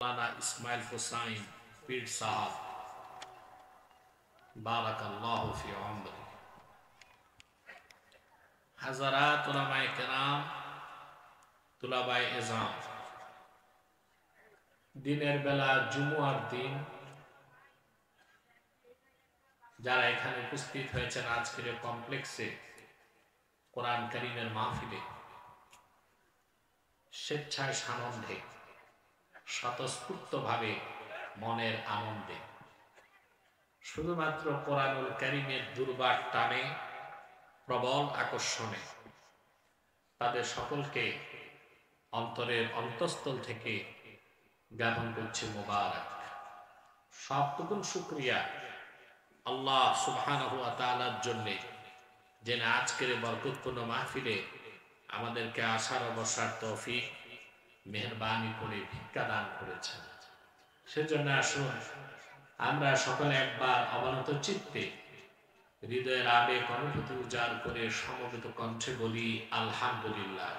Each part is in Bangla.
मौलाना इस्माइल हुसैन पीर साहब बारकल्लाहु फी उम्री। हज़रात उलमाए किराम, तुलाबाए इज़ाम, दिनेर बेला जुमुआर दिन যারা এখানে উপস্থিত হয়েছেন আজকের কমপ্লেক্সে কোরআন কারীমের মাহফিলে স্বেচ্ছায় সানন্দে স্বতঃস্ফূর্তভাবে মনের আনন্দে শুধুমাত্র কোরআনুল কারীমের দুর্বার টানে প্রবল আকর্ষণে তাদের সকলকে অন্তরের অন্তঃস্থল থেকে জ্ঞাপন করছে মোবারক। সবটুকুন শুকরিয়া আল্লাহ সুবহানাহু ওয়া তাআলার জন্য, যিনি আজকের বরকতপূর্ণ মাহফিলে আমাদেরকে আসার ও বসার তৌফিক মেহেরবানি করে ভিক্ষা দান করেছেন। সেজন্য আসুন আমরা সকলে একবার অবনত চিত্তে হৃদয়ের আবেগ অনুভূতি উজাড় করে সমবেত কণ্ঠে বলি আলহামদুলিল্লাহ।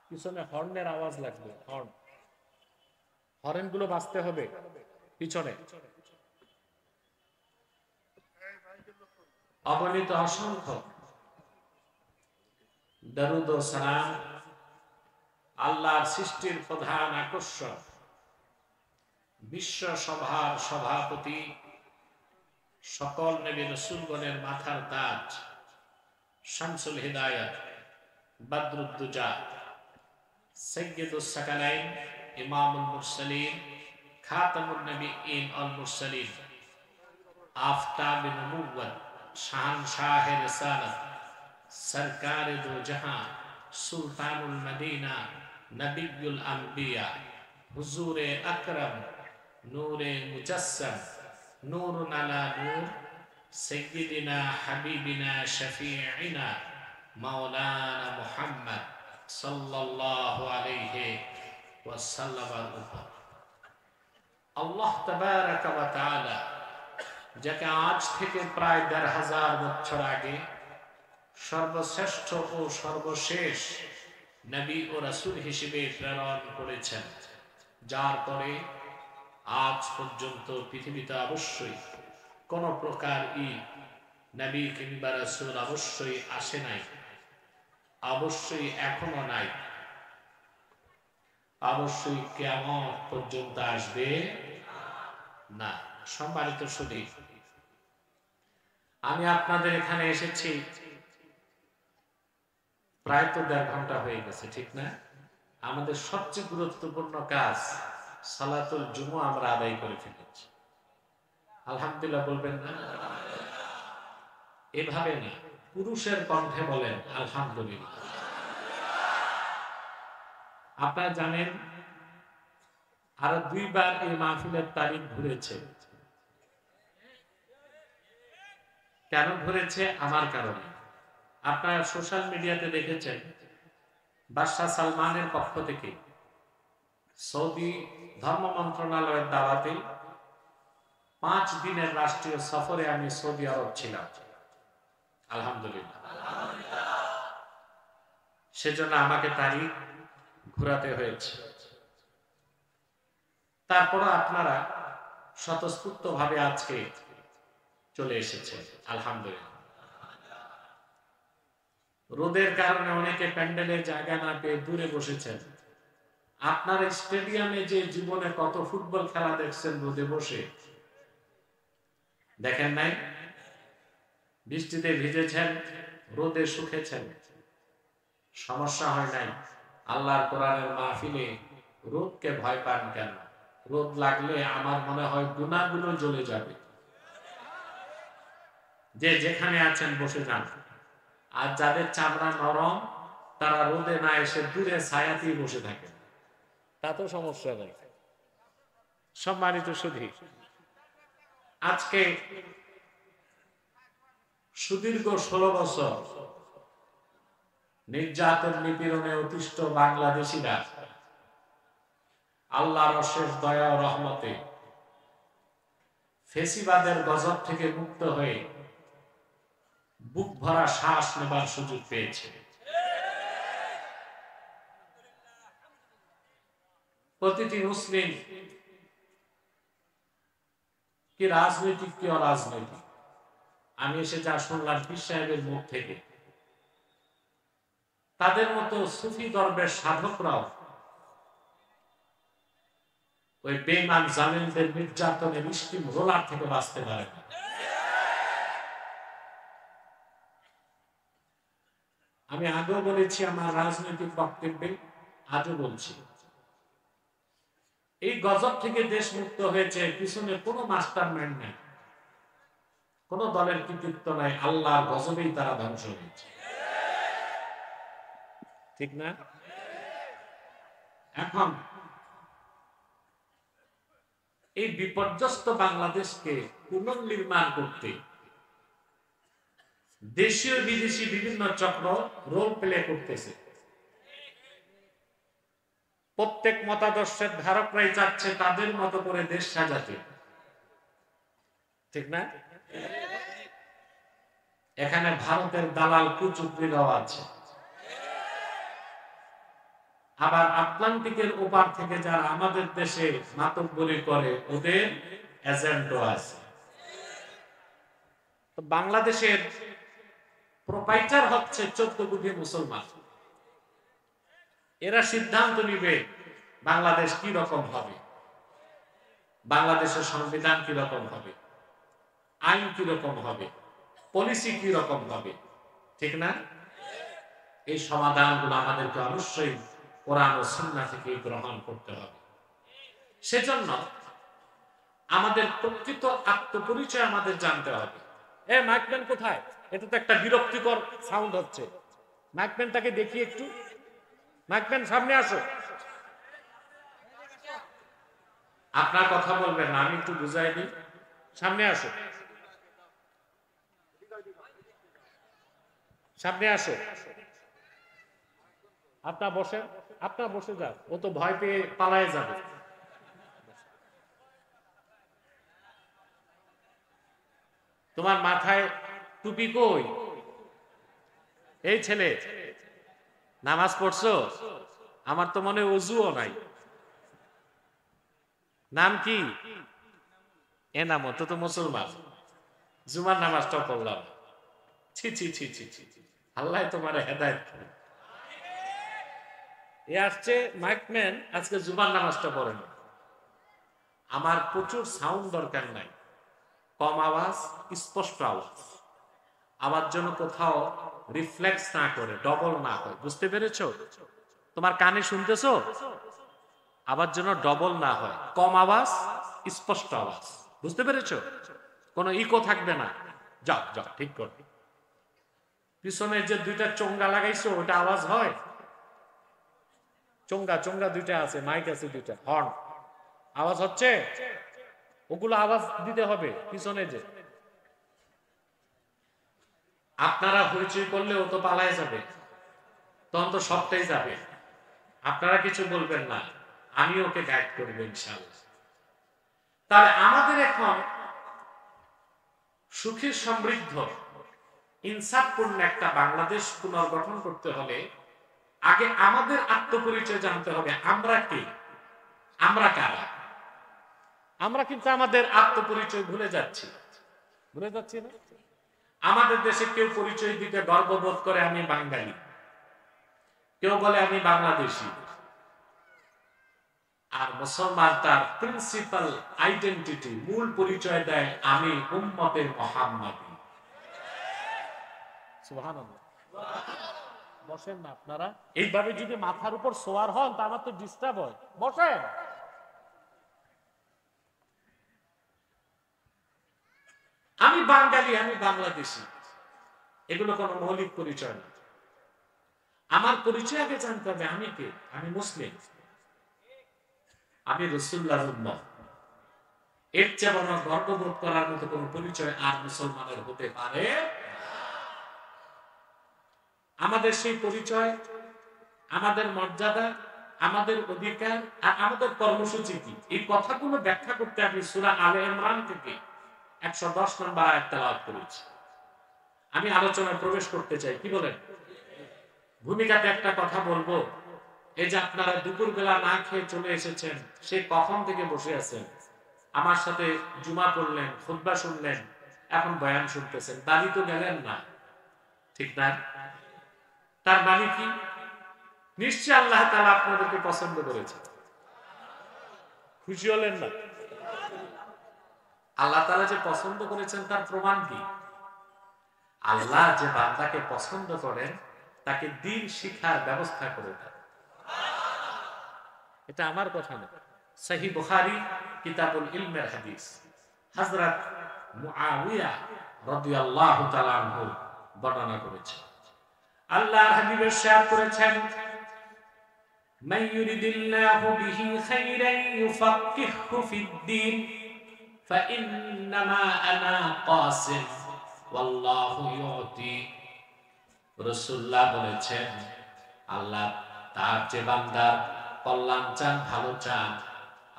পিছনে হর্নের আওয়াজ লাগবে, হর্ন গুলো বাজতে হবে পিছনে। অগণিত অসংখ্য দরুদ ও সালাম আল্লাহর সৃষ্টির প্রধান আকর্ষণ, বিশ্ব সভার সভাপতি, সকল নবী রাসূলগণের মাথার তাজ, শামসুল হিদায়াত, বদরুদ্দুজা, সাইয়্যিদুস সাকালাইন, ইমামুল মুরসালিন, খাতামুন নবিয়্যিন ওয়াল মুরসালিন, আফতাবে নবুওয়াত, শাহনশাহে রিসালাত, সরকারে দো জাহান, সুলতানুল মদিনা, নবিয়ুল আম্বিয়া, হুজুরে আকরম, নূরে মুজাসসাম, নূরুন আলা নূর, সাইয়্যিদিনা হাবিবিনা শফিঈনা মাওলানা মুহাম্মদ সাল্লাল্লাহু আলাইহি ওয়াসাল্লামের উপর আল্লাহ তাবারাকা ওয়া তাআলা যাকে আজ থেকে প্রায় ১৫০০ বছর আগে সর্বশ্রেষ্ঠ ও সর্বশেষ নবী ও রাসূল হিসেবে প্রেরণ করেছেন, যার পরে আজ পর্যন্ত পৃথিবীতে অবশ্যই কোন প্রকার নবী কিংবা রাসূল অবশ্যই আসে নাই, অবশ্যই এখনো নাই, অবশ্যই কিয়ামত পর্যন্ত আসবে না। সম্মানিত সুধী, আমি আপনাদের এখানে এসেছি প্রায় তো ১.৫ ঘন্টা হয়ে গেছে, ঠিক না? আমাদের সবচেয়ে গুরুত্বপূর্ণ কাজ সালাতুল জুমুআ আমরা আদায় করে ফেলেছি। আলহামদুলিল্লাহ বলবেন না? এভাবে না, পুরুষের কণ্ঠে বলেন আলহামদুলিল্লাহ। আপনারা জানেন আরো ২ বার এই মাহফিলের তারিখ ঘুরেছে। কেন ঘুরেছে? আমার কারণে। আপনারা সোশ্যাল মিডিয়াতে দেখেছেন বাদশাহ সালমানের পক্ষ থেকে সৌদি ধর্ম মন্ত্রণালয়ের দাওয়াতে ৫ দিনের রাষ্ট্রীয় সফরে আমি সৌদি আরব ছিলাম। আলহামদুলিল্লাহ। সেজন্য আমাকে তারিখ ঘোরাতে হয়েছে। তারপর আপনারা স্বতঃস্ফূর্ত ভাবে আজকে চলে এসেছেন, আলহামদুলিল্লাহ। রোদের কারণে অনেকে প্যান্ডেলে জায়গা না পেয়ে দূরে বসেছেন। আপনার স্টেডিয়ামে যে জীবনে কত ফুটবল খেলা দেখছেন রোদে বসে, দেখেন নাই? বৃষ্টিতে ভিজেছেন, রোদে শুকেছেন, সমস্যা হয় নাই। আল্লাহর কোরআনের মাহফিলে রোদকে ভয় পান কেন? রোদ লাগলে আমার মনে হয় গুনাহগুলো জ্বলে যাবে। যে যেখানে আছেন বসে যান। আর যাদের চামড়া নরম তারা রোদে না এসে দূরে ছায়াতেই বসে থাকেন, তাতেও সমস্যা নেই। সম্মানিত সুধী, আজকে সুদীর্ঘ ১৬ বছর নির্যাতন নিপীড়নে অতিষ্ঠ বাংলাদেশিরা আল্লাহর অশেষ দয়া ও রহমতে ফেসিবাদের গজব থেকে মুক্ত হয়ে বুক ভরা শ্বাস নেবার সুযোগ পেয়েছে। প্রতিটি মুসলিম কি রাজনৈতিক কি অরাজনৈতিক, আমি এসে যা শুনলাম পীর সাহেবের মুখ থেকে, তাদের মতো সুফি দরবেশ সাধকরাও ওই বেঈমান জালিমদের নির্যাতনের স্টিম রোলার থেকে বাঁচতে পারে না। আমি আগেও বলেছি আমার রাজনৈতিক বক্তব্যে, আজও বলছি, এই গজব থেকে দেশ মুক্ত হয়েছে পিছনে কোনো মাস্টার মাইন্ড নাই, কোন দলের কৃতিত্ব নাই, আল্লাহর গজবেই তারা ধ্বংস হয়েছে, ঠিক না? এখন এই বিপর্যস্ত বাংলাদেশকে পুনর্নির্মাণ করতে দেশীয় বিদেশি বিভিন্ন চক্র রোল প্লে করতেছে। প্রত্যেক মতাদর্শের ধারকরাই চাচ্ছে তাদের মতো করে দেশ সাজাতে, ঠিক না? এখানে ভারতের দালাল কুচুকরিরাও আছে, আবার আটলান্টিকের ওপার থেকে যারা আমাদের দেশে মাতব্বরি করে ওদের এজেন্টও আছে। বাংলাদেশের প্রোপাইটার হচ্ছে 14 কোটি মুসলমান। এরা সিদ্ধান্ত নিবে বাংলাদেশ কি রকম হবে, বাংলাদেশের সংবিধান কি রকম হবে, আইন কি রকম হবে, পলিসি কি রকম হবে, ঠিক না? এই সমাধানগুলো আমাদেরকে অবশ্যই কোরআন ও সুন্নাহ থেকে গ্রহণ করতে হবে। সেজন্য আমাদের প্রকৃত আত্মপরিচয় আমাদের জানতে হবে। মাইকম্যান কোথায়? এটা তো একটা বিরক্তিকর সাউন্ড হচ্ছে। মাইকম্যানটাকে দেখি একটু। মাইকম্যান সামনে আসো। আপনার কথা বলবেন না, আমি একটু বুঝাই দিই। সামনে আসো, সামনে আসো। আপনার বসেন, আপনার বসে যান, ও তো ভয় পেয়ে পালায় যাবে। তোমার মাথায় টুপি কই? এই ছেলে নামাজ পড়ছো? আমার তো মনে ওযুও নাই। নাম কি? এনামত। তো মুসলমান, জুমার নামাজটা পড়লাম। ছি ছি ছি ছি ছি, আল্লাহ তোমার হেদায়েত করুন। এ আসছে মাইকম্যান, আজকে জুমার নামাজটা পড়ে না। আমার প্রচুর সাউন্ড দরকার নাই, কম আওয়াজ, স্পষ্ট আওয়াজ। আওয়াজ যেন কোথাও রিফ্লেক্স না করে, ডবল না হয়। বুঝতে পেরেছো? তোমার কানে শুনতেছো? আওয়াজ যেন ডবল না হয়, কম আওয়াজ, স্পষ্ট আওয়াজ। বুঝতে পেরেছো? কোনো ইকো থাকবে না। যাও যাও, ঠিক করবে। পিছনে যে দুইটা চোঙ্গা লাগাইছো, ওটা আওয়াজ হয়? চোঙ্গা চোঙ্গা দুইটা আছে, মাইক আছে দুইটা, হর্ন, আওয়াজ হচ্ছে? ওগুলো আওয়াজ দিতে হবে পিছনে। যে আপনারা হইচই করলে ও তো পালায় যাবে, তখন তো সবটাই যাবে। আপনারা কিছু বলবেন না, আমি ওকে গাইড করব ইনশাআল্লাহ। তাহলে আমাদের এখন সুখী সমৃদ্ধ ইনসাফপূর্ণ একটা বাংলাদেশ পুনর্গঠন করতে হলে আগে আমাদের আত্মপরিচয় জানতে হবে। আমরা কি, আমরা কারা? আমরা কিন্তু আমাদের আত্মপরিচয় ভুলে যাচ্ছি না? আমাদের দেশে কেউ পরিচয় দিতে গর্ববোধ করে আমি বাঙালি, কেউ বলে আমি বাংলাদেশি। আর মুসলমান তার প্রিন্সিপাল আইডেন্টিটি, মূল পরিচয় দেয় আমি উম্মতে মুহাম্মাদি। সুবহানাল্লাহ। বসেন না আপনারা, এইভাবে যদি মাথার উপর সোয়ার হন তা আমার তো ডিস্টার্ব হয়। বসেন। আমি বাঙালি, আমি বাংলাদেশি, এগুলো কোনো মৌলিক পরিচয় না। আমার পরিচয় আগে জানতে হবে আমি কে। আমি মুসলিম, আমি রাসূলুল্লাহর উম্মত। এর চেয়ে বড় গর্ববোধ করার মতো কোন পরিচয় আর মুসলমানের হতে পারে? আমাদের সেই পরিচয়, আমাদের মর্যাদা, আমাদের অধিকার আর আমাদের কর্মসূচি কি, এই কথাগুলো ব্যাখ্যা করতে আমি সূরা আলে ইমরান থেকে 110 নম্বর আয়াত তেলাওয়াত করেছি। আমি আলোচনায় প্রবেশ করতে চাই, কি বলেন? ভূমিকাতে একটা কথা বলবো, এই যে আপনারা দুপুরবেলা না খেয়ে চলে এসেছেন, সে কখন থেকে বসে আছেন, আমার সাথে জুমা পড়লেন, খুতবা শুনলেন, এখন বয়ান শুনতেছেন, বাড়ি তো গেলেন না, ঠিক না? তার মানে কি? নিশ্চয় আল্লাহ তাআলা আপনাদেরকে পছন্দ করেছেন। খুশি হলেন না? আল্লাহ তাআলা যে পছন্দ করেছেন তার প্রমাণ কি? আল্লাহ যে বান্দাকে পছন্দ করেন তাকে দ্বীন শিক্ষার ব্যবস্থা করে দেন। এটা আমার কথা না, সহিহ বুখারী কিতাবুল ইলমের হাদিস। হযরত মুআবিয়া রাদিয়াল্লাহু তাআলা আনহু বর্ণনা করেছেন, আল্লাহর হাবিব ইরশাদ করেছেন, মান ইউরিদিল্লাহু বিহি খাইরান ইউফাক্কিহু ফিদ-দ্বীন ফাইন্নামা আনা কাসিম ওয়াল্লাহু ইউতি। রাসূলুল্লাহ বলেছেন, আল্লাহ তার যে বান্দার কল্যাণ চান, ভালো চান,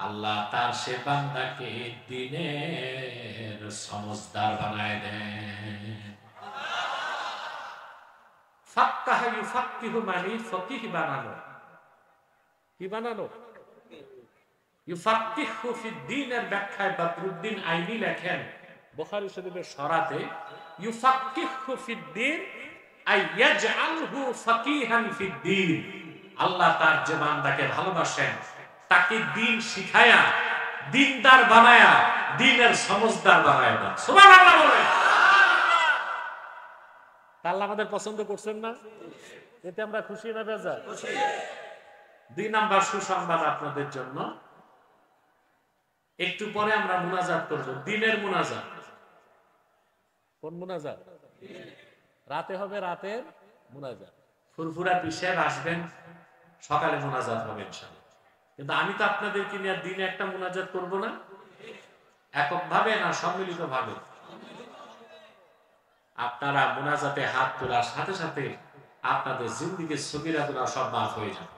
আল্লাহ তার সে বান্দাকে দ্বীনের সমঝদার বানায় দেন। ফাক্কাহা ইউফাক্কিহু মানে ফকিহ বানানো। কি বানানো? ইউফাক্কিহু ফিদ-দ্বীনের ব্যাখ্যায় বদরুদ্দিন আইনি লেখেন বুখারী শরীফের শরাতে, ইউফাক্কিহু ফিদ-দ্বীন আই ইয়াজআলহু ফাকিহান ফিদ-দ্বীন। আল্লাহ তার যে বান্দাকে ভালোবাসেন তাকে দ্বীন শিখায়া, দ্বীনদার বানায়া, দ্বীনের সমঝদার বানায় দেন। সুবহানাল্লাহ বলেন। আল্লাহ আমাদের পছন্দ করছেন না? এতে আমরা খুশি না বেজার? খুশি। 2 নাম্বার সুসংবাদ আপনাদের জন্য, একটু পরে আমরা মুনাজাত করব, দ্বীনের মুনাজাত। কোন মুনাজাত? রাতে হবে, রাতের মুনাজাত। ফুরফুরা পিসাব আসবেন, সকালে মুনাজাত হবে ইনশাআল্লাহ। কিন্তু আমি তো আপনাদেরকে নিয়ে দিনে একটা মুনাজাত করব না, এককভাবে না সম্মিলিতভাবে। আপনারা মুনাজাতে হাত তোলার সাথে সাথে আপনাদের জিন্দেগীর সগীরাগুনাহ সব মাফ হয়ে যাবে।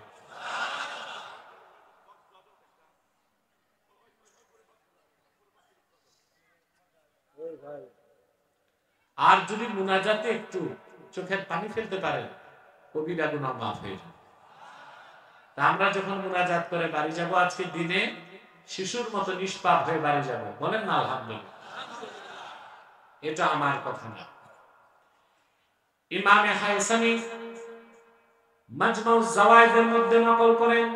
আর যদি মুনাজাতে একটু চোখের পানি ফেলতে পারেন, কবিরা গুনাহ মাফ হয়ে যাবে। তা আমরা যখন মুনাজাত করে বাড়ি যাব, আজকে দিনে শিশুর মতো নিষ্পাপ হয়ে বাড়ি যাব, বলেন না আলহামদুলিল্লাহ? এটা আমার কথা না। ইমামে হায়সামি মাজমাউজ জাওয়ায়েদের মধ্যে নকল করেন,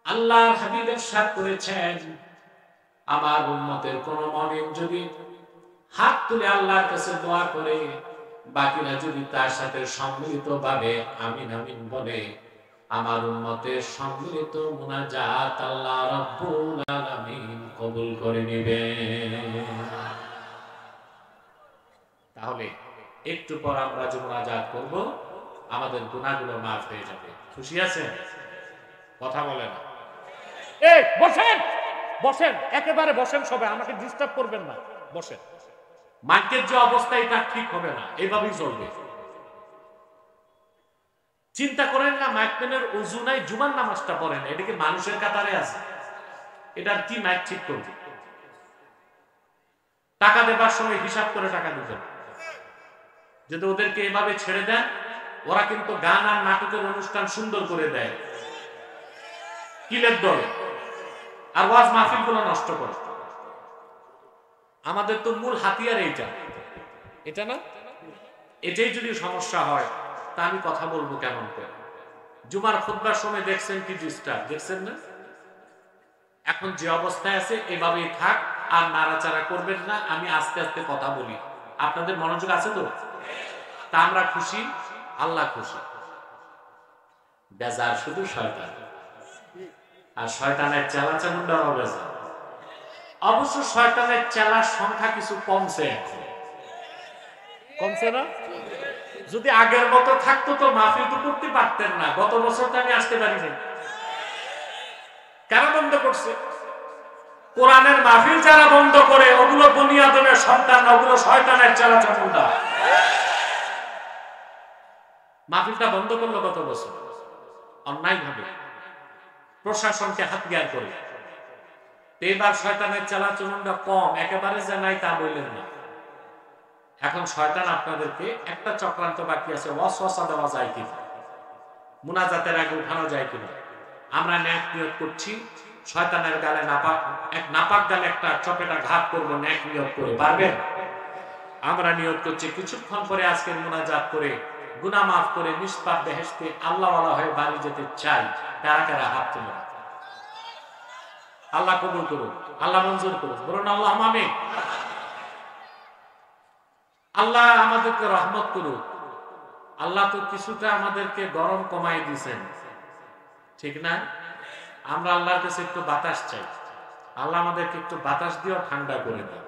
আল্লাহর হাবিব ইরশাদ করেছেন, আমার উম্মতের কোন মুমিন যদি হাত তুলে আল্লাহর কাছে দোয়া করে, বাকিরা যদি তার সাথে সম্মিলিতভাবে আমিন আমিন বলে, আমার উম্মতের সম্মিলিত মুনাজাত আল্লাহ রাব্বুল আলামিন কবুল করে নেবেন। তাহলে একটু পর আমরা যে মুনাজাত করব, আমাদের গুনাহগুলো মাফ হয়ে যাবে। খুশি আছেন? কথা বলেন। এই বসেন, বসেন, একেবারে বসেন সবাই, আমাকে ডিস্টার্ব করবেন না, বসেন। মাইকের যে অবস্থা, এটা ঠিক হবে না, এইভাবেই চলবে। চিন্তা করেন না, মাইকম্যানের ওযু নাই, জুমার নামাজটা পড়েন, এটা কি মানুষের কাতারে আছে? এটার কি মাইক ঠিক করবে? টাকা দেবার সময় হিসাব করে টাকা দিবেন। যদি ওদেরকে এভাবে ছেড়ে দেন, ওরা কিন্তু গান আর নাটকের অনুষ্ঠান সুন্দর করে দেয়, কিলের দলে, আর ওয়াজ মাহফিল গুলো নষ্ট করে। আমাদের তো মূল হাতিয়ার এইটা, এটা না? এটাই যদি সমস্যা হয়, তা আমি কথা বলবো কেমন করে? জুমার খুতবার সময় দেখছেন কি ডিস্টার্ব, দেখছেন না? এখন যে অবস্থায় আছে এভাবেই থাক, আর নাড়াচাড়া করবেন না, আমি আস্তে আস্তে কথা বলি। আপনাদের মনোযোগ আছে তো? তা আমরা খুশি, আল্লাহ খুশি। বেজার শুধু শয়তান, আর শয়তানের চেলা চামুন্ডারও বেজার। অবশ্য শয়তানের চেলার সংখ্যা কিছু কমছে, কমছে না? যদি আগের মতো থাকতো তো মাহফিল তো করতে পারতেন না। গত বছর তো আমি আসতে পারিনি। কারা বন্ধ করছে? কোরআনের মাহফিল যারা বন্ধ করে, ওগুলো বনি আদমের সন্তান, ওগুলো শয়তানের চেলা চামুন্ডা। মাহফিলটা বন্ধ করলো গত বছর অন্যায় ভাবে, প্রশাসনকে হাতিয়ার করে। এবার শয়তানের চেলা চামুন্ডা কম, একেবারে যে নাই তা বললেন না। এখন শয়তান আপনাদেরকে একটা চক্রান্ত বাকি আছে, ওয়াসওয়াসা দেওয়া যায় কি? মুনাজাতের আগে উঠানো যায় কিনা? আমরা ন্যাক নিয়ত করছি, শয়তানের গালে নাপাক গালে একটা চপেটা ঘাত করবো ন্যাক নিয়ত করে, পারবেন? আমরা নিয়ত করছি কিছুক্ষণ পরে আজকের মুনাজাত করে গুনাহ মাফ করে নিষ্পাপ বেহেশতে আল্লাহওয়ালা হয়ে বাড়ি যেতে চাই। কারা কারা হাত তুলে? আল্লাহ কবুল করুন, আল্লাহ মঞ্জুর করুন, বলুন আল্লাহুম্মা আমিন। আল্লাহ আমাদেরকে রহমত করুন। আল্লাহ তো কিছুটা আমাদেরকে গরম কমাই দিয়েছেন, ঠিক না? আমরা আল্লাহর কাছে একটু বাতাস চাই, আল্লাহ আমাদেরকে একটু বাতাস দিয়েও ঠান্ডা করে দেন,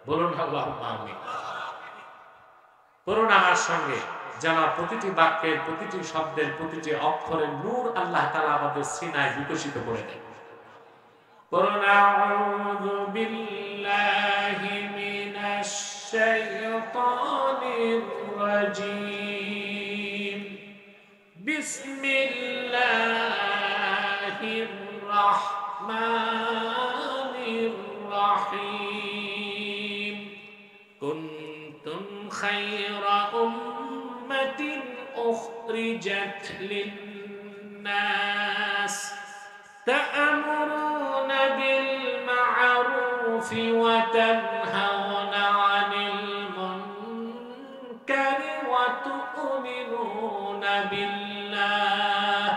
বলুন আল্লাহুম্মা আমিন। করুন আমার সঙ্গে, যেন প্রতিটি বাক্যের, প্রতিটি শব্দের, প্রতিটি অক্ষরের নূর আল্লাহ তাআলা আমাদের সিনায় বিকশিত করে দেন। করুন আউযু বিল্লাহি মিনাশ শাইতানির রাজীম। বিসমিল্লাহির রাহমানির রাহিম। কুনতুম খায়রা উম্মাতিন উখরিজাত লিন-নাস তা'মুরুনা বিল মা'রুফি ওয়া তানহাউনা 'আনিল মুনকারি ওয়া তু'মিনুনা বিল্লাহ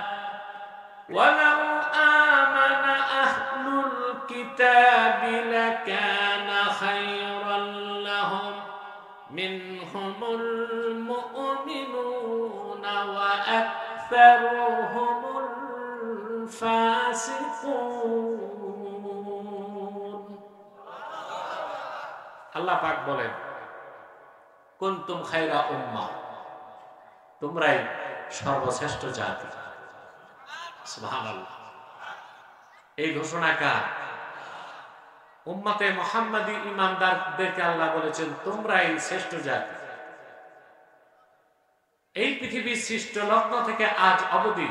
ওয়ালাউ আমানা আহলুল কিতাবি লাকানা খায়রান লাহুম মিনহুমুল মুমিনুনা ওয়া আকসারুহুমুল ফাসিকুন। আল্লাহ পাক বলেন, কুনতুম খায়রা উম্মাহ, তোমরাই সর্বশ্রেষ্ঠ জাতি। সুবহানাল্লাহ। এই ঘোষণা কার? উম্মতে মুহাম্মাদি ঈমানদারদেরকে আল্লাহ বলেছেন তোমরাই শ্রেষ্ঠ জাতি। এই পৃথিবীর সৃষ্ট লগ্ন থেকে আজ অবধি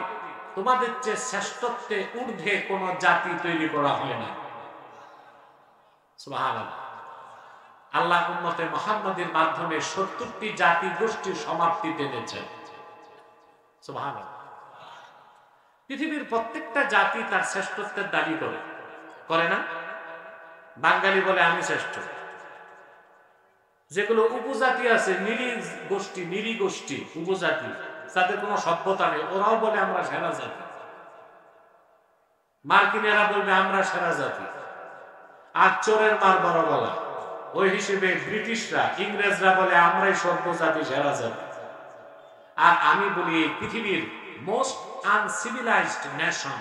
তোমাদের চেয়ে শ্রেষ্ঠত্বে ঊর্ধ্বে কোন জাতি তৈরি করা হয় না। সুবহানাল্লাহ। আল্লাহ উম্মতে মুহাম্মাদির মাধ্যমে ৭০টি জাতি গোষ্ঠীর সমাপ্তি টেনেছেন। সুবহানাল্লাহ। পৃথিবীর প্রত্যেকটা জাতি তার শ্রেষ্ঠত্বের দাবি করে না? বাঙালি বলে আমি শ্রেষ্ঠ। যেগুলো উপজাতি আছে, নিরি গোষ্ঠী উপজাতি, যাদের কোনো সভ্যতা নেই, ওরাও বলে আমরা সেরা জাতি। মার্কিনেরা বলবে আমরা সেরা জাতি। আর চোরের মার বড় গলা, ওই হিসেবে ব্রিটিশরা, ইংরেজরা বলে আমরাই সভ্য জাতি, সেরা জাতি। আর আমি বলি এই পৃথিবীর মোস্ট আনসিভিলাইজড নেশন,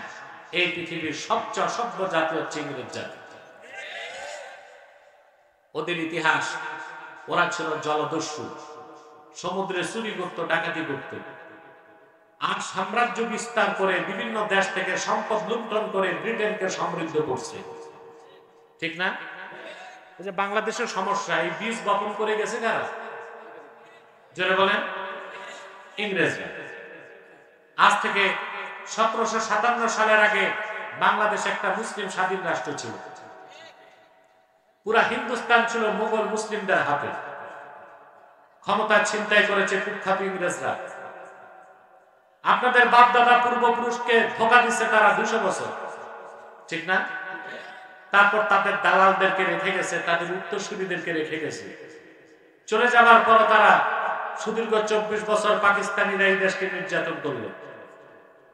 এই পৃথিবীর সবচেয়ে অসভ্য জাতি হচ্ছে ইংরেজ জাতি। ওদের ইতিহাস, ওরা ছিল জলদস্যু, সমুদ্রে চুরি করত, ডাকাতি করত, আর সাম্রাজ্য বিস্তার করে বিভিন্ন দেশ থেকে সম্পদ লুণ্ঠন করে ব্রিটেনকে সমৃদ্ধ করছে, ঠিক না? এই যে বাংলাদেশের সমস্যা, এই বীজ বপন করে গেছে কারা? জোরে বলেন, ইংরেজরা। আজ থেকে ১৭৫৭ সালের আগে বাংলাদেশ একটা মুসলিম স্বাধীন রাষ্ট্র ছিল। পুরা হিন্দুস্তান ছিল মুঘল মুসলিমদের হাতে। ক্ষমতা ছিনতাই করেছে কুখ্যাত ইংরেজরা। আপনাদের বাপ দাদা পূর্বপুরুষকে ধোঁকা দিচ্ছে তারা ২০০ বছর, ঠিক না? তারপর তাদের দালালদেরকে রেখে গেছে, তাদের উত্তরসূরিদেরকে রেখে গেছে। চলে যাবার পর তারা সুদীর্ঘ ২৪ বছর পাকিস্তানিরা এই দেশকে নির্যাতন করলো।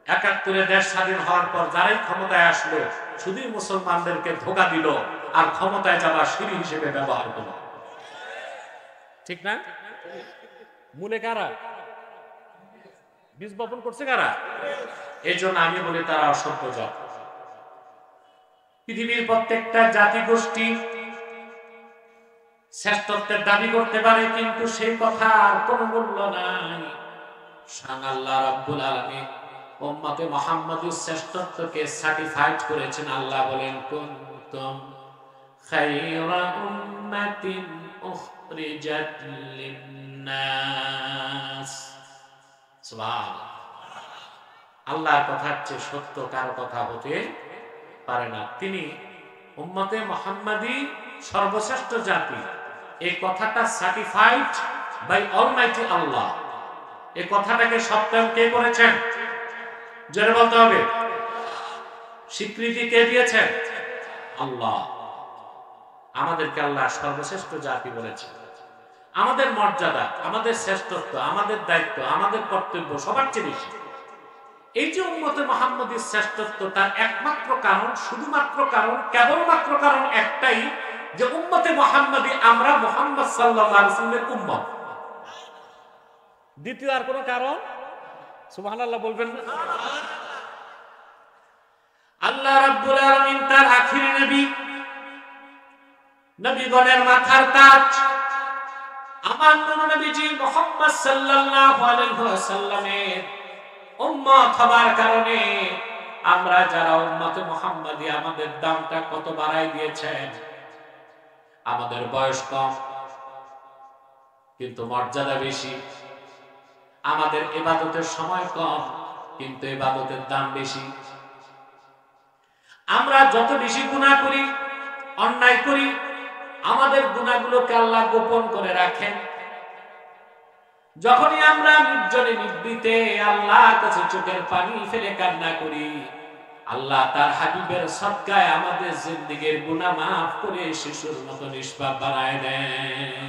৭১ দেশ স্বাধীন হওয়ার পর যারাই ক্ষমতায় আসলো শুধু মুসলমানদেরকে ধোঁকা দিল আর ক্ষমতায় যাবার সিঁড়ি হিসেবে ব্যবহার করল, ঠিক না? মূলে কারা বীজ বপন করছে? কারা? এই জন্য আমি বলি তারা অসভ্য জাতি। পৃথিবীর প্রত্যেকটা জাতি গোষ্ঠী শ্রেষ্ঠত্বের দাবি করতে পারে, কিন্তু সেই কথা আর কোনো মূল্য নাই। স্বয়ং আল্লাহ রাব্বুল আলামিন উম্মতে মুহাম্মাদীর শ্রেষ্ঠত্বকে সার্টিফাইড করেছেন। আল্লাহ বলেন, কুনতুম খায়রা উম্মাতিন উখরিজাত লিন-নাস। সুবহানাল্লাহ। আল্লাহর কথার চেয়ে সত্য কারো কথা হতে পারে না। তিনি উম্মতে মুহাম্মাদী সর্বশ্রেষ্ঠ জাতি, এই কথাটা সার্টিফাইড বাই অলমাইটি আল্লাহ। এই কথাটাকে সত্যায়ন কে করেছেন? জোরে বলতে হবে। স্বীকৃতি কে দিয়েছেন? আল্লাহ। আমাদেরকে আল্লাহ সর্বশ্রেষ্ঠ জাতি বলেছে। আমাদের মর্যাদা, আমাদের শ্রেষ্ঠত্ব, আমাদের দায়িত্ব, আমাদের কর্তব্য সবার চেয়ে বেশি। এই যে উম্মতে মুহাম্মদীর শ্রেষ্ঠত্ব, তার একমাত্র কারণ, শুধুমাত্র কারণ, কেবলমাত্র কারণ একটাই, যে উম্মতে মুহাম্মদী আমরা মুহাম্মদ সাল্লাল্লাহু আলাইহি ওয়াসাল্লামের উম্মত। দ্বিতীয় আর কোনো কারণ? সুবহানাল্লাহ বলবেন না? আল্লাহ রাব্বুল আলামিন তার আখিরি নবী, নবীগণের মাথার তাজ আমার নবীজি মুহাম্মদ সাল্লাল্লাহু আলাইহি ওয়াসাল্লামের উম্মত হবার কারণে আমরা যারা উম্মতে মুহাম্মাদী, আমাদের দামটা কত বাড়াই দিয়েছেন। আমাদের বয়স কম কিন্তু মর্যাদা বেশি, আমাদের ইবাদতের সময় কম কিন্তু ইবাদতের দাম বেশি। আমরা যত বেশি গুনাহ করি, অন্যায় করি, আমাদের গুনাহগুলোকে আল্লাহ গোপন করে রাখেন। যখনই আমরা নির্জনে নিভৃতে আল্লাহর কাছে চোখের পানি ফেলে কান্না করি, আল্লাহ তার হাবিবের সদকায় আমাদের জিন্দেগীর গুনাহ মাফ করে শিশুর মতো নিষ্পাপ বানায় দেন।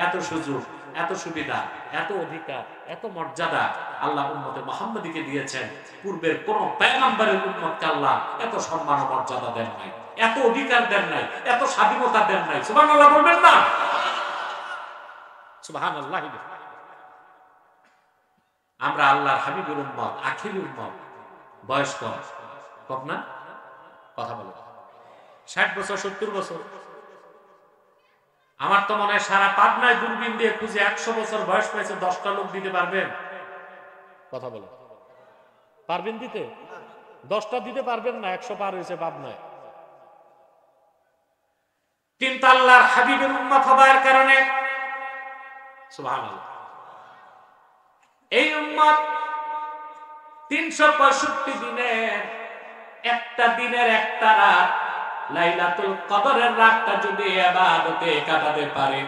এত সুযোগ, এত সুবিধা, এত অধিকার, এত মর্যাদা আল্লাহ উম্মতে মুহাম্মদীকে দিয়েছেন। পূর্বের কোন পয়গম্বরের উম্মতকে আল্লাহ এত সম্মান ও মর্যাদা দেন নাই, এত অধিকার দেন নাই, এত স্বাধীনতা দেন নাই। সুবহানাল্লাহ বলবেন না? সুবহানাল্লাহ। আমরা আল্লাহর হাবিবের উম্মত, আখিরি উম্মত, বয়স কম, কম না? কথা বলে 60 বছর, 70 বছর। আমার তো মনে হয় সারা পাবনায় দূরবীন দিয়ে খুঁজে 100 বছর বয়স পাইছে 10টা লোক দিতে পারবেন? কথা বলে পারবেন দিতে? 10টা দিতে পারবেন না, 100 পার হয়েছে পাবনায়। কিন্তু আল্লাহর হাবিবের উম্মত হবার কারণে সুবহানাল্লাহ, এই উম্মত 365 দিনের একটা দিনের একটা রাত, লাইলাতুল কদরের রাতটা যদি ইবাদতে কাটাতে পারে,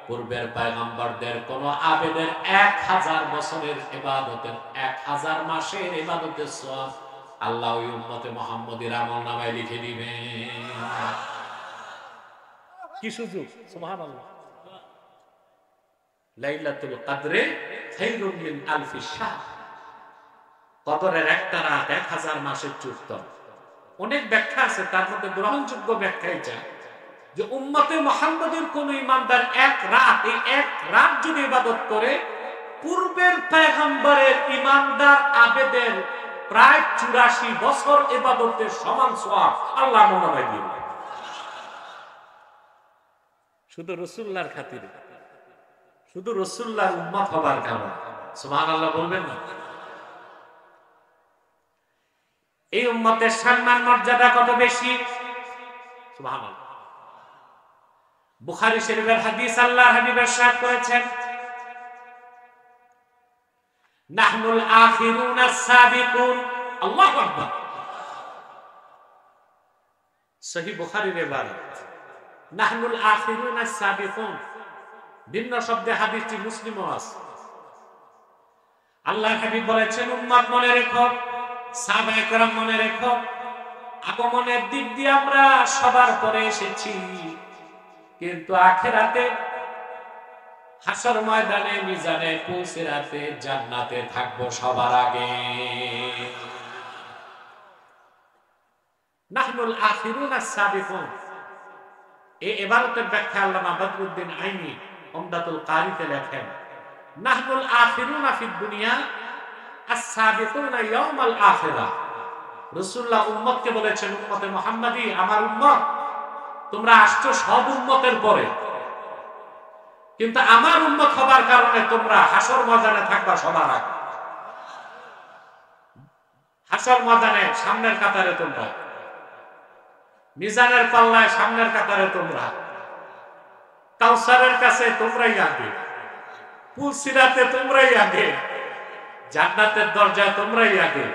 পূর্বের পয়গম্বরদের কোন আবেদের 1000 বছরের ইবাদতের, 1000 মাসের ইবাদতের সওয়াব আল্লাহ ওই উম্মতে মুহাম্মদীর আমলনামায় লিখে দিবেন। কি সুযোগ! সুবহানাল্লাহ। লাইলাতুল কদরে খায়রুম মিন আলফি শাহর। কদরের একটা রাত 1000 মাসের চুক্তম। অনেক ব্যাখ্যা আছে, তার মধ্যে গ্রহণযোগ্য ব্যাখ্যা এটা যে উম্মতে মুহাম্মদীর কোন ইমানদার এক রাত যদি ইবাদত করে, পূর্বের পয়গম্বরের ইমানদার আবেদের প্রায় 84 বছর ইবাদতের সমান সওয়াব আল্লাহ মনোনয় দিবেন। শুধু রাসূলুল্লাহর খাতিরে, শুধু রাসূলুল্লাহর উম্মত হবার কারণে। সুবহানাল্লাহ বলবেন না? এই উম্মতের সম্মান মর্যাদা কত বেশি! সুবহানাল্লাহ। বুখারী শরীফের হাদিস আল্লাহর হাবিব ইরশাদ করেছেন, নাহনুল আখিরুন আস-সাবিকুন। আল্লাহু আকবার। সহিহ বুখারীর ইবারত, নাহনুল আখিরুন আস-সাবিকুন। ভিন্ন শব্দে হাদিসটি মুসলিমও আছে। আল্লাহর হাবিব বলেছেন, উম্মত মনে রেখো, সাহাবায়ে কেরাম মনে রেখো, আগমনের দিক দিয়ে আমরা সবার পরে এসেছি, কিন্তু আখিরাতে হাসর ময়দানে মিজানে পুলসিরাতে জান্নাতে থাকবো সবার আগে। নাহনুল আখিরুন আস-সাবিকুন। এই ইবারতের ব্যাখ্যা আল্লামা বদরুদ্দিন আইনি উমদাতুল কারিতে লেখেন, নাহনুল আখিরুনা ফিদ দুনিয়া আস-সাবিকুনা ইয়াউমাল আখিরাহ। রাসূলুল্লাহ উম্মতকে বলেছেন, উম্মতে মুহাম্মাদী, আমার উম্মত, তোমরা আসছো সব উম্মতের পরে, কিন্তু আমার উম্মত হবার কারণে তোমরা হাসর ময়দানে থাকবা সবার আগে। হাসর ময়দানে সামনের কাতারে তোমরা, মিজানের পাল্লায় সামনের কাতারে তোমরা, কাউসারের কাছে তোমরাই আগে, পুলসিরাতে তোমরাই আগে, জান্নাতের দরজায় তোমরাই আগে,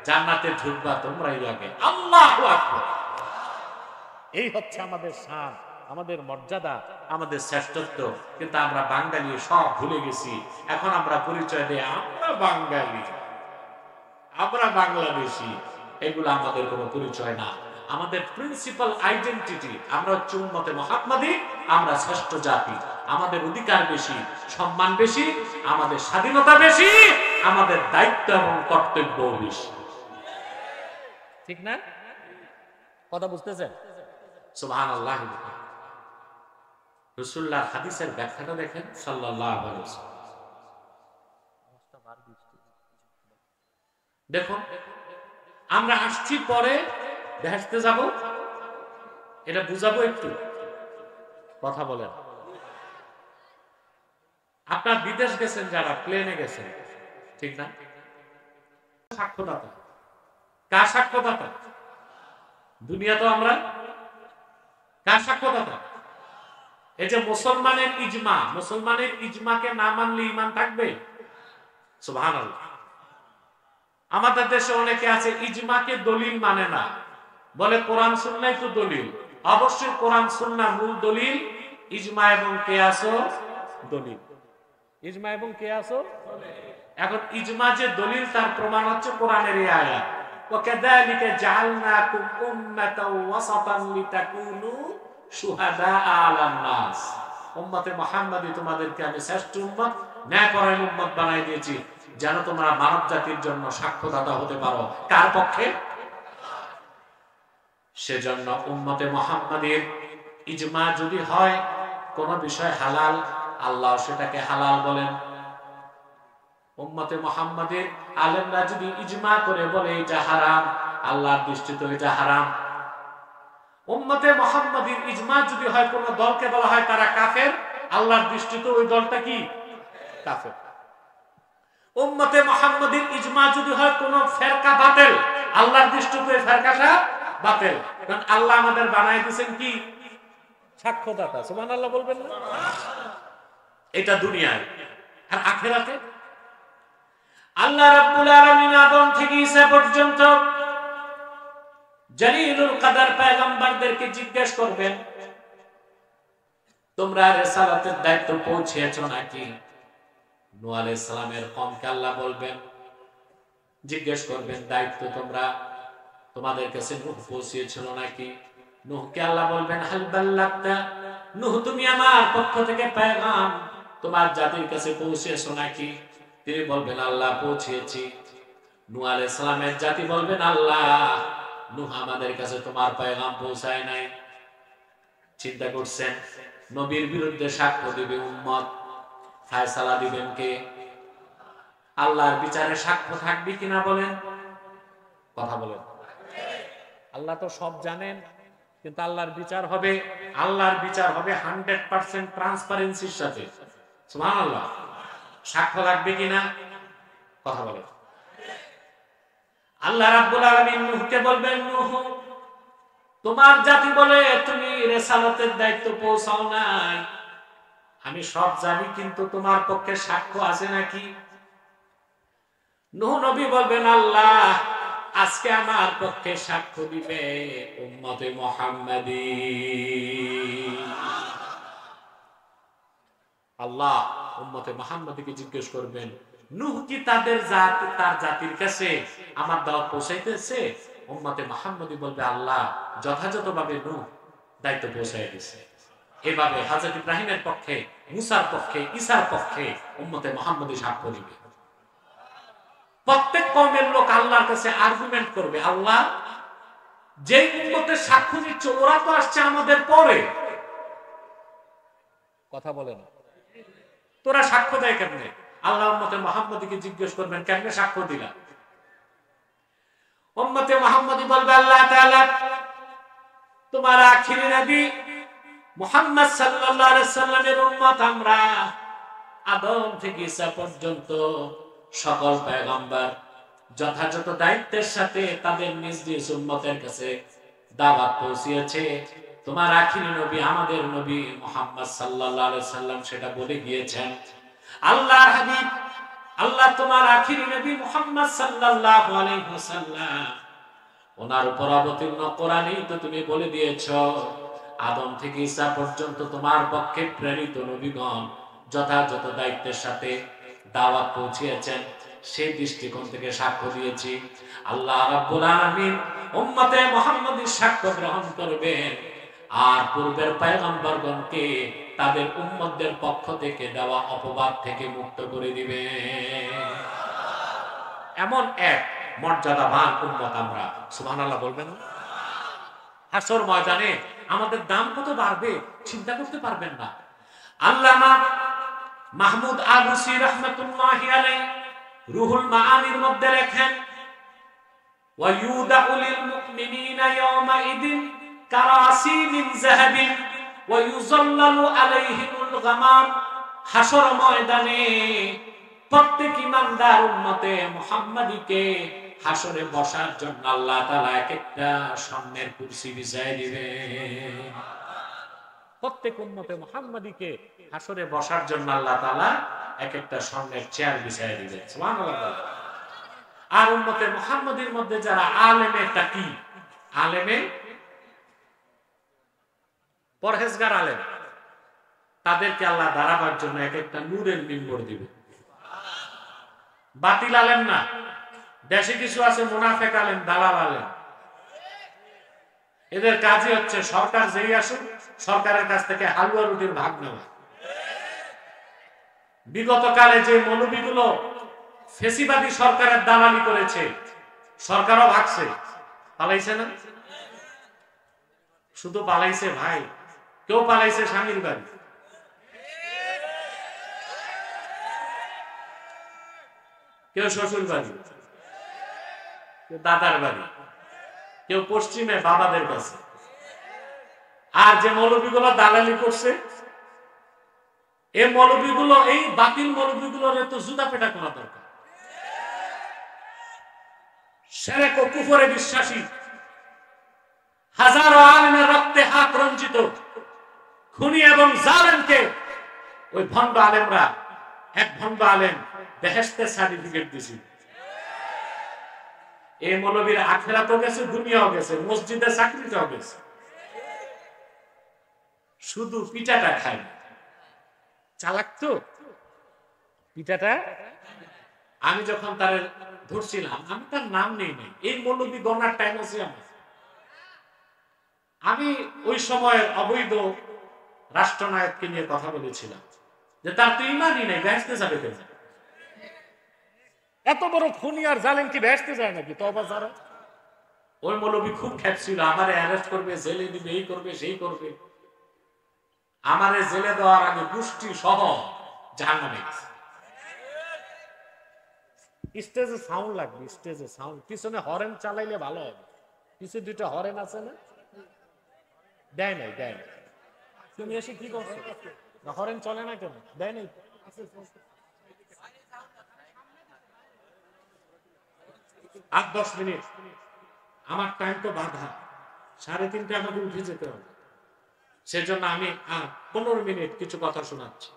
জান্নাতে ঢুকবা তোমরাই আগে। আল্লাহু আকবার। এই হচ্ছে আমাদের শান, আমাদের মর্যাদা, আমাদের শ্রেষ্ঠত্ব। কিন্তু আমরা বাঙালি সব ভুলে গেছি। এখন আমরা পরিচয় দিই আমরা বাঙালি, আমরা বাংলাদেশি, এগুলো আমাদের কোনো পরিচয় না। আমাদের প্রিন্সিপাল আইডেন্টিটি, আমরা হচ্ছে উম্মতে মুহাম্মাদি, আমরা শ্রেষ্ঠ জাতি। আমাদের অধিকার বেশি, সম্মান বেশি, আমাদের স্বাধীনতা বেশি, আমাদের দায়িত্ব এবং কর্তব্য বেশি। ঠিক না? কথা বুঝতেছেন? সুবহানাল্লাহ। রাসূলুল্লাহ হাদিসের ব্যাখ্যাটা দেখেন সাল্লাল্লাহু আলাইহি ওয়াসাল্লাম। দেখুন, আমরা আসছি পরে বেহেশতে যাব, এটা বুঝাবো একটু, কথা বলেন। আপনার বিদেশ গেছেন, যারা প্লেনে গেছেন, ঠিক না? সাক্ষ্যদাতা কার সাক্ষ্যদাতা? দুনিয়া তো আমরা কার সাক্ষ্যদাতা? এই যে মুসলমানের ইজমা, মুসলমানের ইজমাকে না মানলে ঈমান থাকবে? সুবহানাল্লাহ। আমাদের দেশে অনেকে আছে ইজমাকে দলিল মানে না, বলে কোরআন সুন্নাহই তো দলিল। অবশ্যই কোরআন সুন্নাহ মূল দলিল, ইজমা এবং কিয়াসও দলিল। ইজমা এবং কিয়াসও এখন ইজমা যে দলিল, তার প্রমাণ হচ্ছে কোরআনের এই আয়াত, ওয়াকাযালিকা জাআলনাকুম উম্মাতাও ওয়াসাতান লিতাকুনু শুহাদা আলান নাস। উম্মতে মুহাম্মাদি, তোমাদেরকে আমি শ্রেষ্ঠ উম্মত, ন্যায়পরায়ণ উম্মত বানাই দিয়েছি, যেন তোমরা মানব জাতির জন্য সাক্ষ্যদাতা হতে পারো। কার পক্ষে? সেজন্য উম্মতে মুহাম্মাদির ইজমা যদি হয় কোন বিষয় হালাল, আল্লাহ সেটাকে হালাল বলেন। উম্মতে মুহাম্মাদির আলেমরা যদি ইজমা করে বলে এটা হারাম, আল্লাহর দৃষ্টিতে এটা হারাম। উম্মতে মুহাম্মাদির ইজমা যদি হয় কোন দলকে বলা হয় তারা কাফের, আল্লাহর দৃষ্টিতে ওই দলটা কি? কাফের। উম্মতে মুহাম্মাদির ইজমা যদি হয় কোন ফেরকা বাতিল, আল্লাহর দৃষ্টিতে ফেরকাটা বাতিল, কারণ আল্লাহ আমাদের বানাই দিয়েছেন কি? সাক্ষ্যদাতা। সুবহানাল্লাহ বলবেন না? এটা দুনিয়ায়। আর আখিরাতে আল্লাহ রাব্বুল আলামিন আদম থেকে ঈসা পর্যন্ত জলিলুল কদর পয়গম্বরদেরকে জিজ্ঞেস করবেন, তোমরা রিসালাতের দায়িত্ব পৌঁছেছো নাকি? নূহ আলাইহিস সালামের কওমকে আল্লাহ বলবেন, জিজ্ঞেস করবেন, দায়িত্ব তোমরা, তোমাদের কাছে নূহ পৌঁছেছিল নাকি? নূহকে আল্লাহ বলবেন, হাল বাল্লাগতা, নূহ তুমি আমার পক্ষ থেকে পয়গাম তোমার জাতির কাছে পৌঁছেছো নাকি? তিনি বলবেন, আল্লাহ পৌঁছেছি। নূহ আলাইহিস সালামের জাতি বলবেন, আল্লাহ, নূহ আমাদের কাছে তোমার পয়গাম পৌঁছায় নাই। চিন্তা করছেন, নবীর বিরুদ্ধে সাক্ষ্য দিবে উম্মত, ফায়সালা দিবেন কে? আল্লাহর বিচারে সাক্ষ্য থাকবে কিনা বলেন? কথা বলেন। আল্লাহ তো সব জানেন, কিন্তু আল্লাহর বিচার হবে, আল্লাহর বিচার হবে 100% ট্রান্সপারেন্সির সাথে। সুবহানাল্লাহ। সাক্ষ্য লাগবে কিনা? কথা বলেন। আল্লাহ রাব্বুল আলামিন নূহকে বলবেন, নূহ, তোমার জাতি বলে তুমি রিসালাতের দায়িত্ব পৌঁছাও নাই, আমি সব জানি, কিন্তু তোমার পক্ষে সাক্ষ্য আছে নাকি? নূহ নবী বলবেন, আল্লাহ, আজকে আমার পক্ষে সাক্ষ্য দিবে উম্মতে মুহাম্মাদি। আল্লাহ উম্মতে মুহাম্মাদিকে জিজ্ঞেস করবেন, নূহ কি তাদের জাতি, তার জাতির কাছে আমার দাওয়াত পৌঁছাইতেছে? উম্মতে মুহাম্মাদি বলবে, আল্লাহ, যথাযথভাবে নূহ দায়িত্ব পৌঁছায় দিয়েছে। এভাবে হযরত ইব্রাহিমের পক্ষে, মুসার পক্ষে, ঈসার পক্ষে উম্মতে মুহাম্মাদি সাক্ষ্য দিবে। প্রত্যেক কওমের লোক আল্লাহর কাছে আর্গুমেন্ট করবে, আল্লাহ, যেই উম্মতের সাক্ষ্য দিচ্ছে ওরা তো আসছে আমাদের পরে, কথা বলে না, তোরা সাক্ষ্য দেয় কেমনে? আল্লাহ উম্মতে মুহাম্মাদিকে জিজ্ঞেস করবেন, কেমনে সাক্ষ্য দিলা? উম্মতে মুহাম্মাদি বলবে, আল্লাহ তাআলা তোমার আখিরি নবী মুহাম্মদ সাল্লাল্লাহু আলাইহি সাল্লামের উম্মত আমরা, আদম থেকে ঈসা পর্যন্ত সকল পয়গম্বর যথাযথ দায়িত্বের সাথে তাদের নিজ নিজ উম্মতের কাছে দাওয়াত পৌঁছিয়েছে। তোমার আখিরি নবী আমাদের নবী মুহাম্মদ সাল্লাল্লাহু আলাইহি সাল্লাম সেটা বলে গিয়েছেন। আল্লাহর হাবিব, আল্লাহ তোমার আখিরি নবী মুহাম্মদ সাল্লাল্লাহু আলাইহি ওয়াসাল্লাম, ওনার উপর অবতীর্ণ কোরআনেই তো তুমি বলে দিয়েছো, আদম থেকে ঈসা পর্যন্ত তোমার পক্ষে প্রেরিত নবীগণ যথাযথ দায়িত্বের সাথে দাওয়াত পৌঁছিয়েছেন, সেই দৃষ্টিকোণ থেকে সাক্ষ্য দিয়েছি। আল্লাহ রাব্বুল আলামিন উম্মতে মুহাম্মাদীর সাক্ষ্য গ্রহণ করবেন আর পূর্বের পয়গম্বরগণকে তাদের উম্মতদের পক্ষ থেকে দেওয়া অপবাদ থেকে মুক্ত করে দিবেন। এমন এক মর্যাদাবান উম্মত আমরা, সুবহানাল্লাহ বলবেন না? হাসর ময়দানে আমাদের দাম কত বাড়বে চিন্তা করতে পারবেন না। আল্লামা মাহমুদ আলুসি রাহমাতুল্লাহি আলাইহি রুহুল মাআনির মধ্যে লেখেন, ওয়া ইউদাউ লিল মুমিনিনা ইয়াওমাইদিন কারাসি মিন যাহাবিন ওয়া ইউযাল্লালু আলাইহিমুল গামাম। হাসর ময়দানে প্রত্যেক ঈমানদার উম্মতে মুহাম্মাদীকে হাসরে বসার জন্য আল্লাহ তাআলা এক একটা স্বর্ণের কুরসি বিছায় দিবেন। প্রত্যেক উম্মতে মুহাম্মাদীকে হাসরে বসার জন্য আল্লাহ তাআলা এক একটা স্বর্ণের চেয়ার বিছায় দিবেন। সুবহানাল্লাহ। আর উম্মতে মুহাম্মাদীর মধ্যে যারা আলেমে তাকি, আলেমে পরহেজগার আলেম, তাদেরকে আল্লাহ দাঁড়াবার জন্য এক একটা নূরের মিম্বর দিবে। বাতিল আলেম না, দেশে কিছু আছে মুনাফেক আলেম, দালাল আলেম, এদের কাজই হচ্ছে সরকার যেই আসুক সরকারের কাছ থেকে হালুয়া রুটির ভাগ নেওয়া। বিগত কালে যে মৌলবীগুলো ফেসিবাদী সরকারের দালালি করেছে, সরকারও ভাগছে, পালাইছে না? শুধু পালাইছে ভাই, কেউ পালাইছে স্বামীর বাড়ি, কেউ শ্বশুর বাড়ি, কেউ দাদার বাড়ি, কেউ পশ্চিমে বাবাদের কাছে। আর যে মৌলবীগুলো দালালি করছে, এই মৌলবীগুলো, এই বাতিল মৌলবীগুলোর তো জুতা পেটা করা দরকার। শিরক ও কুফরে বিশ্বাসী হাজারো আলেমের রক্তে হাত রঞ্জিত খুনি এবং জালেমকে ওই ভণ্ড আলেমরা, এক ভণ্ড আলেম বেহেশতের সার্টিফিকেট দিয়েছিল। এই মৌলবীর আখিরাতও গেছে, দুনিয়াও গেছে, মসজিদে চাকরিটাও গেছে, শুধু পিঠাটা খায়। চালাক তো পিঠাটা। আমি যখন তার ধরছিলাম, আমি তার নাম নেই নাই, এই মৌলবী গণার টাইম আছে আমার। আমি ওই সময়ের অবৈধ রাষ্ট্রনায়ককে নিয়ে কথা বলেছিলাম যে তার তো ইমানই নেই, বেহেশতে যাবে কেন? এত বড় খুনি আর জালেম কি বেহেশতে যায় নাকি? তওবা যারা। ওই মৌলবী খুব খেপছিল, আমারে অ্যারেস্ট করবে, জেলে দিবে, এই করবে, সেই করবে। আমারে জেলে দেওয়ার আগে গোষ্ঠী সহ জাহান্নামে গেছে। স্টেজে সাউন্ড লাগবে, স্টেজে সাউন্ড, পিছনে হরেন চালাইলে ভালো হবে। পিছনে দুইটা হরেন আছে না? দেয় নাই, দেয় নাই। তুমি এসে কি করছো? হরেন চলে না কেন? দেয় নাই। 8-10 মিনিট আমার টাইম তো বাধা, 3:30 আমাকে উঠে যেতে হবে। সেজন্য আমি 15 মিনিট কিছু কথা শোনাচ্ছি।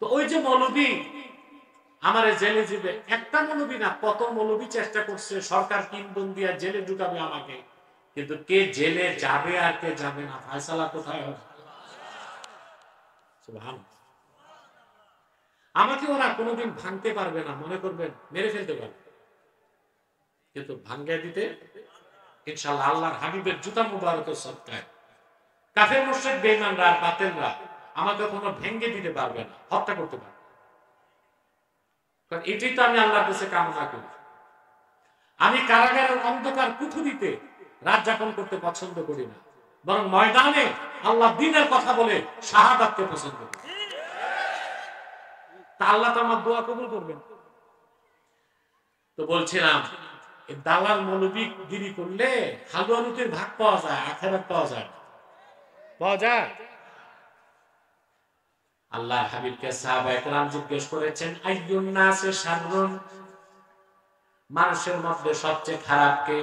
তো ওই যে মৌলবী আমারে জেলে দিবে, একটা মৌলবী না, কত মৌলবী চেষ্টা করছে সরকার কিনবন দিয়া জেলে ঢুকাবে আমাকে, কিন্তু কে জেলে যাবে আর কে যাবে না ফয়সালা কোথায় হবে? সুবহানাল্লাহ। আমাকে ওরা কোনোদিন ভাঙতে পারবে না, মনে করবেন মেরে ফেলতে পারবে, কিন্তু ভাঙ্গে দিতে ইনশাআল্লাহ আল্লাহর হাবিবের জুতা মুবারকের সদকায় কাফের মুশরিক বেঈমানরা আর বাতিলরা আমাকে কোনো ভেঙে দিতে পারবে না, হত্যা করতে পারবে। কারণ এটাই তো আমি আল্লাহর কাছে কামনা করি। আমি কারাগারের অন্ধকার কুঠুরিতে রাত যাপন করতে পছন্দ করি না, বরং ময়দানে আল্লাহ দ্বীনের কথা বলে শাহাদাতকে পছন্দ করি। তা আল্লাহ তো আমার দোয়া কবুল করবেন। তো বলছিলাম, দালাল মৌলবী গিরি করলে হালুয়া রুটির ভাগ পাওয়া যায়, আখিরাত পাওয়া যায়। পাওয়া যায়। আল্লাহ হাবিবকে সাহাবায়ে কেরাম জিজ্ঞেস করেছেন, আইয়ুন নাসে শাররুন, মানুষের মধ্যে সবচেয়ে খারাপ কে?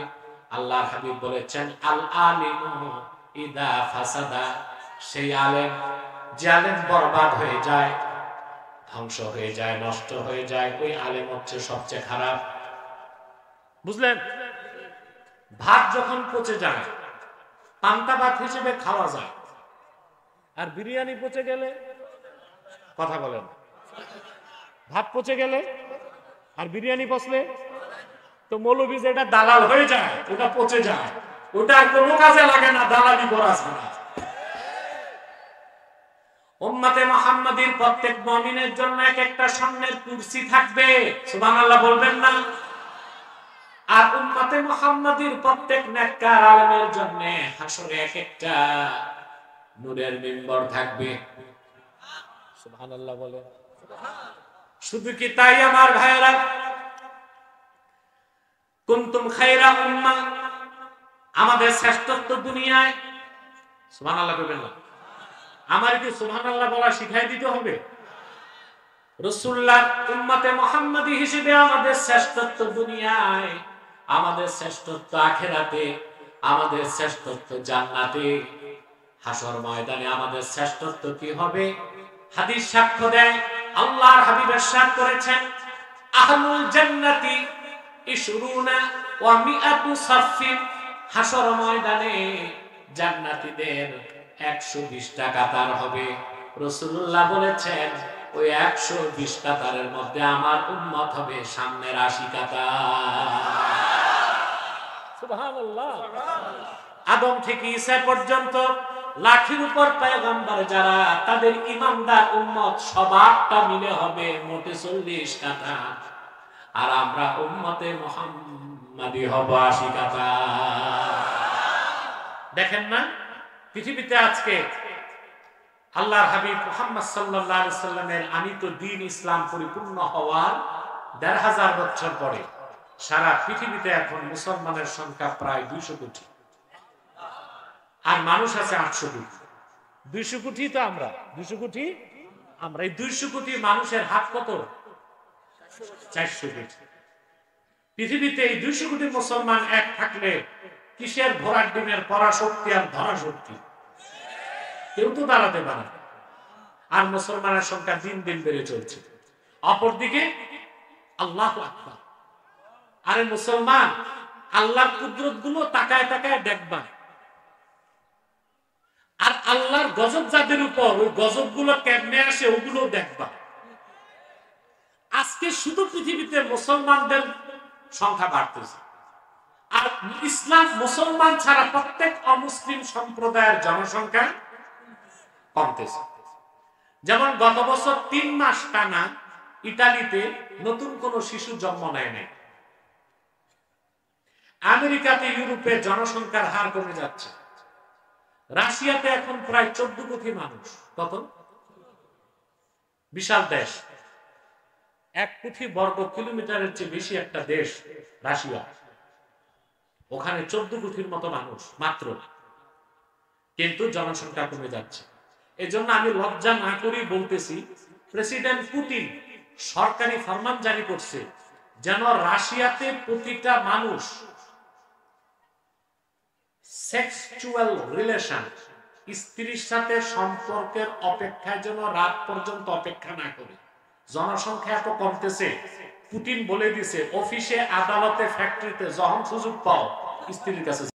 আল্লাহ হাবিব বলেছেন, আল আলিমু ইদা ফাসাদা, সেই আলেম যে আলেম বরবাদ হয়ে যায়, ধ্বংস হয়ে যায়, নষ্ট হয়ে যায়, ওই আলেম হচ্ছে সবচেয়ে খারাপ। বুঝলেন? ভাত যখন পচে যায় পান্তা ভাত হিসেবে খাওয়া যায়, আর বিরিয়ানি পচে গেলে কথা বলেন ভাত পচে গেলে আর বিরিয়ানি পচলে তো মৌলবী যেটা দালাল হয়ে যায় ওটা পচে যায়, ওটা কোনো কাজে লাগে না, দালালি করা ছাড়া। উম্মতে মুহাম্মাদীর প্রত্যেক মুমিনের জন্য এক একটা স্বর্ণের কুরসি থাকবে, সুবহানাল্লাহ বলবেন না? আর উম্মতে মুহাম্মাদীর প্রত্যেক নেককার আলেমের জন্য হাসরে এক একটা নূরের মিম্বর থাকবে, সুবহানাল্লাহ বলে। শুধু কি তাই আমার ভাইরা, কুনতুম খায়রা উম্মাহ, আমাদের শ্রেষ্ঠত্ব দুনিয়ায়, সুবহানাল্লাহ বলবেন না? আমার কি সুবহানাল্লাহ বলা শিখাই দিতে হবে? রাসূলুল্লাহ উম্মতে মুহাম্মাদী হিসেবে আমাদের শ্রেষ্ঠত্ব দুনিয়ায়, আমাদের শ্রেষ্ঠত্ব আখিরাতে, আমাদের শ্রেষ্ঠত্ব জান্নাতে, হাসর ময়দানে আমাদের শ্রেষ্ঠত্ব কি হবে? হাদিস সাক্ষ্য দেয়, আল্লাহর হাবিব ইরশাদ করেছেন, আহলুল জান্নাতি ইশরুনা ওয়া মিআতু সাফফিন, হাসর ময়দানে জান্নাতীদের 120টা কাতার হবে। রাসূলুল্লাহ বলেছেন ওই 120 কাতারের মধ্যে আমার উম্মত হবে সামনের 80 কাতার। সুবহানাল্লাহ। আদম থেকে ঈসা পর্যন্ত লাখের উপর পয়গম্বর যারা, তাদের ইমানদার উম্মত সবারটা মিলে হবে মোটে 40 কাতার, আর আমরা উম্মতে মুহাম্মাদী হব 80 কাতার। দেখেন না পৃথিবীতে আজকে আল্লাহর হাবিব মুহাম্মদ সাল্লাল্লাহু আলাইহি সাল্লামের আনিত দ্বীন ইসলাম পরিপূর্ণ হওয়ার ১৫০০ বছর পরে সারা পৃথিবীতে এখন মুসলমানের সংখ্যা প্রায় 200 কোটি, আর মানুষ আছে 800 কোটি। 200 কোটি তো আমরা, 200 কোটি আমরা। এই 200 কোটি মানুষের হাত কত? 400 কোটি। পৃথিবীতে এই 200 কোটি মুসলমান এক থাকলে কিসের ঘোড়ার ডিমের পরাশক্তি আর ধরাশক্তি? কেউ তো দাঁড়াতে পারে না। আর মুসলমানের সংখ্যা দিন দিন বেড়ে চলছে। অপরদিকে আল্লাহু আকবার, আরে মুসলমান আল্লাহর কুদরত গুলো তাকায় তাকায় দেখবা, আর আল্লাহর গজব যাদের উপর, ওই গজব গুলো কেমনে আসে ওগুলো দেখবা। আজকে শুধু পৃথিবীতে মুসলমানদের সংখ্যা বাড়তেছে, আর ইসলাম মুসলমান ছাড়া প্রত্যেক অমুসলিম সম্প্রদায়ের জনসংখ্যা কমতেছে। যেমন গত বছর 3 মাস টানা ইতালিতে নতুন কোন শিশু জন্ম নেয় নাই। আমেরিকাতে, ইউরোপে জনসংখ্যার হার কমে যাচ্ছে। রাশিয়াতে এখন প্রায় 14 কোটি মানুষ। কত? বিশাল দেশ, 1 কোটি বর্গ কিলোমিটারের চেয়ে বেশি একটা দেশ রাশিয়া। ওখানে 14 কোটির মতো মানুষ মাত্র, কিন্তু জনসংখ্যা কমে যাচ্ছে। এজন্য আমি লজ্জা না করেই বলতেছি, প্রেসিডেন্ট পুতিন সরকারি ফরমান জারি করছে যেন রাশিয়াতে প্রতিটা মানুষ সেক্সুয়াল রিলেশন, স্ত্রীর সাথে সম্পর্কের অপেক্ষায় যেন রাত পর্যন্ত অপেক্ষা না করে। জনসংখ্যা এত কমতেছে, পুতিন বলে দিছে অফিসে, আদালতে, ফ্যাক্টরিতে যখন সুযোগ পাও স্ত্রীর কাছে